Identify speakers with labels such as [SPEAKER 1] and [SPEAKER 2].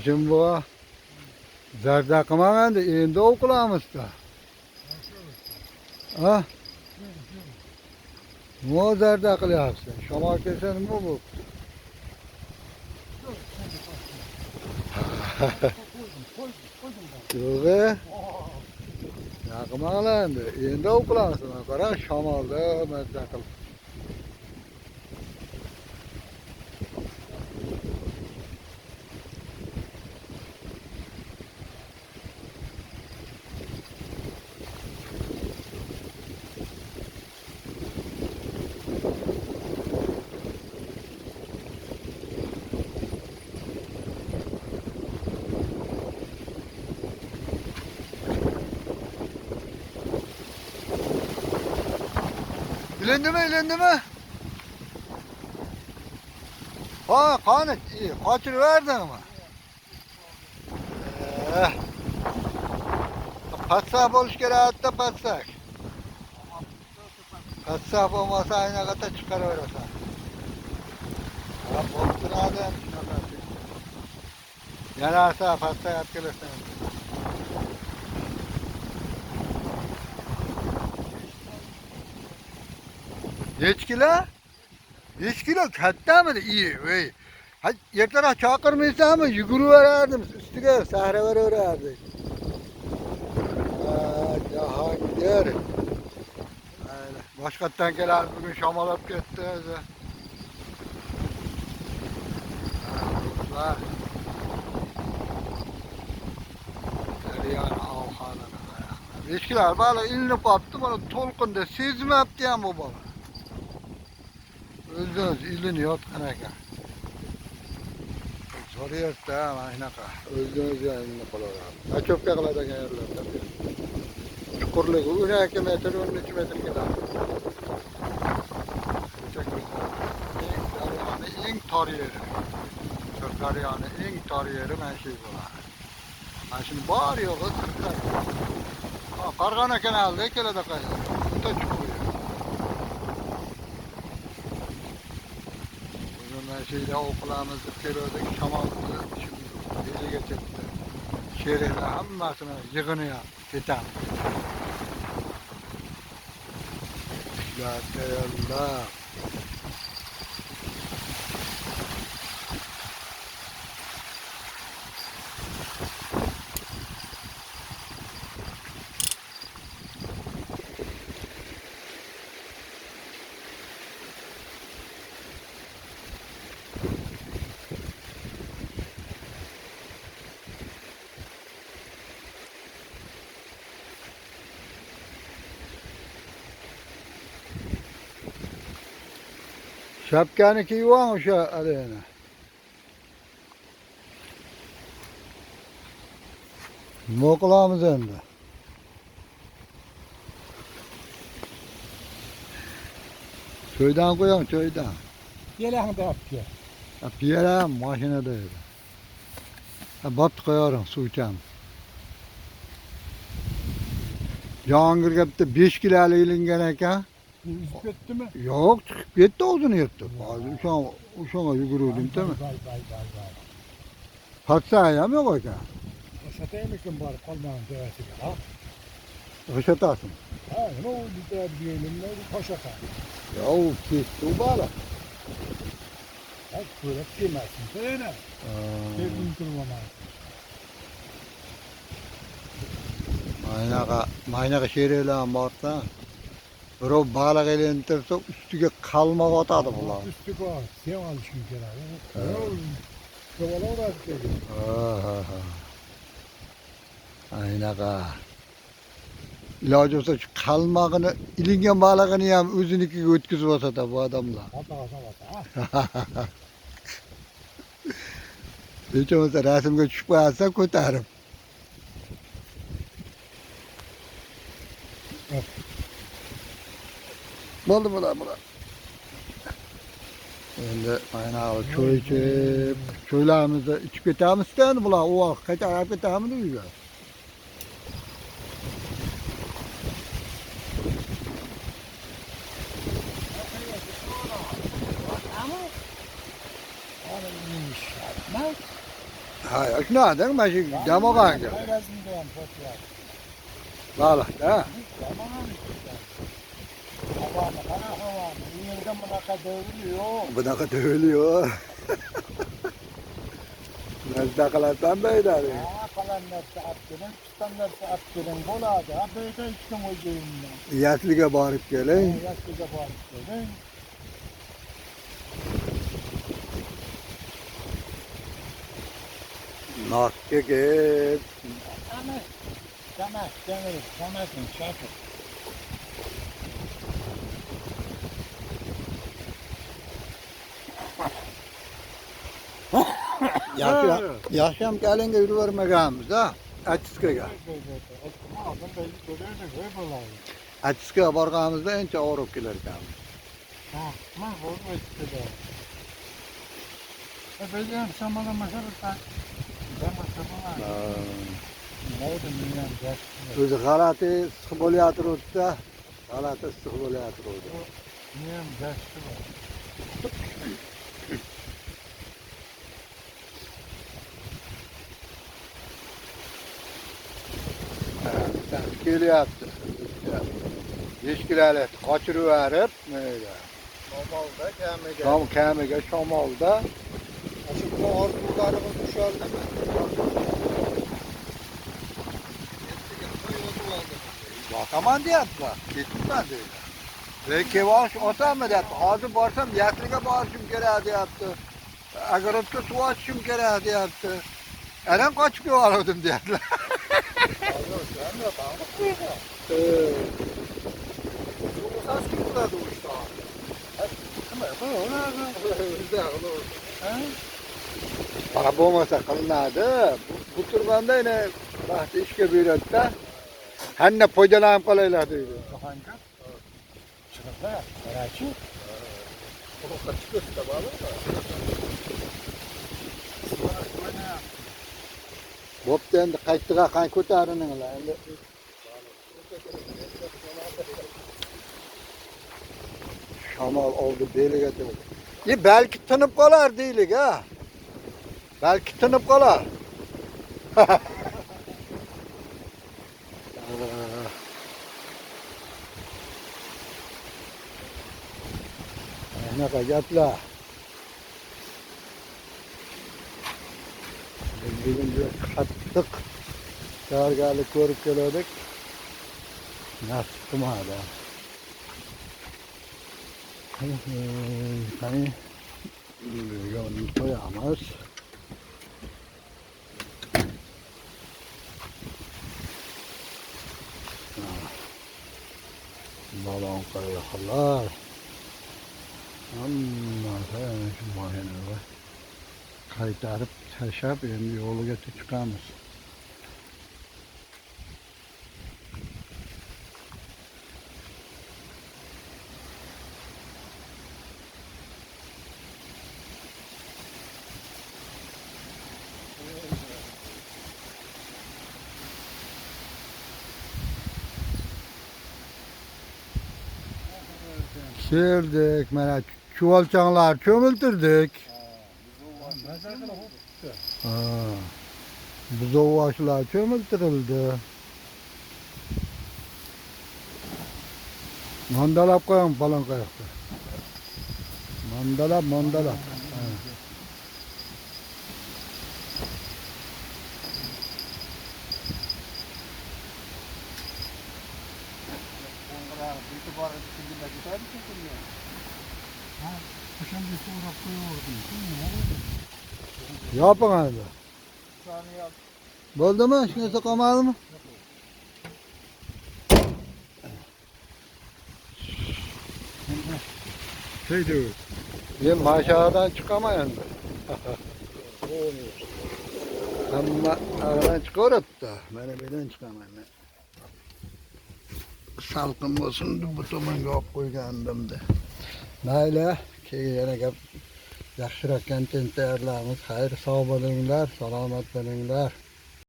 [SPEAKER 1] Şimdi bu zardakıma endi okulamız da. Ha? Ne zardaklı yapsın? Şamal kesen mi bu? Yok ya. Yakıma lan endi okulamsın. Kara şamalda zardaklı. İlendi mi? Ha, kanıt iyi. Kaçırıverdin mi? Eh. Patsak oluş gerek de patsak. Patsak olmasa aynı kata çıkarıverirsin. Ha, bozduradın. Yararsa patsak at gelirsin. Geç kilo? 5 kilo katta mı? İyi. İyi. Hadi yerlere çakırmaysa mı? Yuguru vererdim. Üstüne sahra vererdik. Cahangir. Öyle. Başkattan gelen bugün şamalap gitti. Var. Deryan avhanına. Eşkiler balık ilinip attı bana tolkunda sezmepti ya bu balık. Öldünüz iliniyor kanaka. Soruyor da aynaka. Öldünüz ya ilinip olur abi. Ha çöpke kaladan yerler tabii. Çukurluğu 12 metre 13 metre kadar. En tar yeri. Daryanın en tar yeri ben şey bulan. Ben şimdi bağırıyor kız. Kargana kenarda ikile de kayıyor. Bu da çıkıyor. Bugün şeyde okulağımızda geliyorduk. Şamal'da şimdi gece geçirdi. Şehirde hammasını yığınıyor. Gitan. Ya Allah. Şapkanı kiyon şu aleyhine. Mokulağımız önde. Köyden koyalım köyden.
[SPEAKER 2] Yeleğini de yapıyor.
[SPEAKER 1] Bir yere maşine değil. Bat koyarım su içen. Cahangir gitti 5 kilo ilingen eken.
[SPEAKER 2] Yüzüp etti mi?
[SPEAKER 1] Yok çıkıp gitti odunu yırttı. Uşağına yugururdum değil mi?
[SPEAKER 2] Vay.
[SPEAKER 1] Patsaya mı yok eken?
[SPEAKER 2] Sataymışsın bari kalmanın devesi ha.
[SPEAKER 1] Kışatasın.
[SPEAKER 2] Ha ne oldu da diyelim ne oldu paşata.
[SPEAKER 1] Yahu pis su bağla.
[SPEAKER 2] Ha böyle demezsin söyle. Sevdim durmamaz.
[SPEAKER 1] Maynağa şeriyle bağırsa. O balık elentirse üstüge kalma atadı bular.
[SPEAKER 2] Üstü var. Sen alışın kenara. Ne oldu? Kovala uğraştı dedi.
[SPEAKER 1] Aynağa. İlacı olsa şu kalmağını, ilingen balığını yem özünüki ötküzü olsa da bu adamla.
[SPEAKER 2] Ata.
[SPEAKER 1] Hiç olmazsa resimge düşüp koyarsa kurtarım.
[SPEAKER 2] Evet.
[SPEAKER 1] Oldu mu lan buna? Şimdi aynağı köy içip, köylerimizde içip getirmiş isteyen bular. O vakit kaç arap getirmiş duyuyor. Ha, şuna dedim ben şu demogan gibi.
[SPEAKER 2] Hayrazındayım toplar.
[SPEAKER 1] Balık da.
[SPEAKER 2] Tamam. Havanı, kana havanı. Bir yerden buna dövülüyor.
[SPEAKER 1] Bu da kadar ölüyor. Nasıl takalarsan böyle abi.
[SPEAKER 2] Ha, kalanlar saat gelin, tutanlar saat gelin. Boladı. Ha, böyle içtim o ceyimden.
[SPEAKER 1] Yatlığa bağırıp gelin.
[SPEAKER 2] Yaşlıca bağırıp gelin.
[SPEAKER 1] Nakke git.
[SPEAKER 2] Samet. Samet, demir. Samet'in şakır.
[SPEAKER 1] Yaşam gelin gibi vermegamiz ha. Açıskıga.
[SPEAKER 2] Aldım belli görürdün. Öyle olaydı.
[SPEAKER 1] Açıskıga bargamızda en çok orup gelirken.
[SPEAKER 2] Ha, ma oldu işte. Benim samana maşarıta. Ben maşarıta. Ne oldu bilmiyorum.
[SPEAKER 1] O'zi g'alati issiq bo'layotgandi. G'alati issiq bo'layotgandi.
[SPEAKER 2] Niyam gashti bor.
[SPEAKER 1] Kelyapti. Echkilarni qochirib yuborib, mayli.
[SPEAKER 2] Shamolda kamiga.
[SPEAKER 1] Kamiga shamolda.
[SPEAKER 2] Shu orzularimiz usholdimi?
[SPEAKER 1] Botaman deyapti. Ketibman deydi. Kevash otaman deyapti. Hozir borsam yasliga borishim kerak deyapti. Agarotga suv ochishim kerak deyapti. Aran qochib yubordim deyaptilar. Bana bo'lmasa qilinadi. Bu turganda yana vaqt ishga buyuradida. Hanna foydalanib qolaylar deydi.
[SPEAKER 2] Hangi? Çıraklar, Karachi.
[SPEAKER 1] Bo'pti endi qaytdiga qan ko'tarininglar endi. Shamol oldi beliga tegdi. Balki tinib qolar deylik ha. Balki tinib qolar. Anaqa gaplar. Bugun qattiq tayyorgarlik ko'rib keldik. Nasib qilmadi. Qani yo'lni qo'yamiz. Balon qo'yaqlar. Hammasi shu moyani qaytarib tashlab endi yo'liga chiqamiz. Keldik, mana chuvalchanglar cho'miltirdik. Buzovaşlar cho'miltirildi. Mandalab qo'yam falon qayoqda. Mandalab.
[SPEAKER 2] Şimdi sonra koyuyordum.
[SPEAKER 1] Yapın hadi.
[SPEAKER 2] Saniye
[SPEAKER 1] Bo'ldi mi? Hech narsa qolmadimi?
[SPEAKER 2] şeydi.
[SPEAKER 1] Men mashadan chiqaman endi. Hamma aradan chiqaveribdi. Mana bu yerdan chiqaman men. Salqin bo'lsin deb bu tomonga olib qo'ygandimda. Mayli, keyin yana gap yaxshiroq kontent tayyorlaymiz. Xayr, sog' bo'linglar, salomat bo'linglar.